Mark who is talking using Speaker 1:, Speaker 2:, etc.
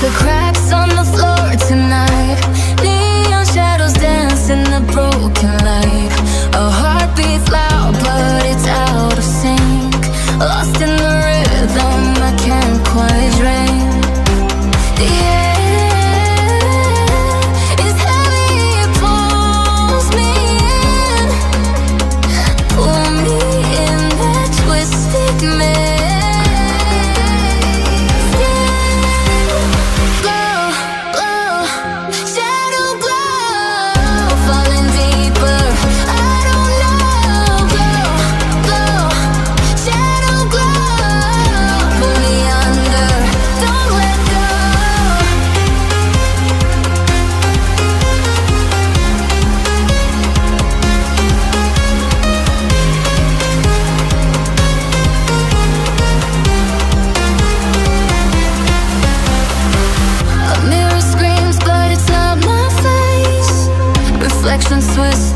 Speaker 1: the cracks on the floor tonight. Neon shadows dance in the broken light. A heart beats loud, but it's out of sync. Lost in the rhythm, I can't quite drink. The air is heavy, it pulls me in. Pull me in that twisted maze. Reflections twist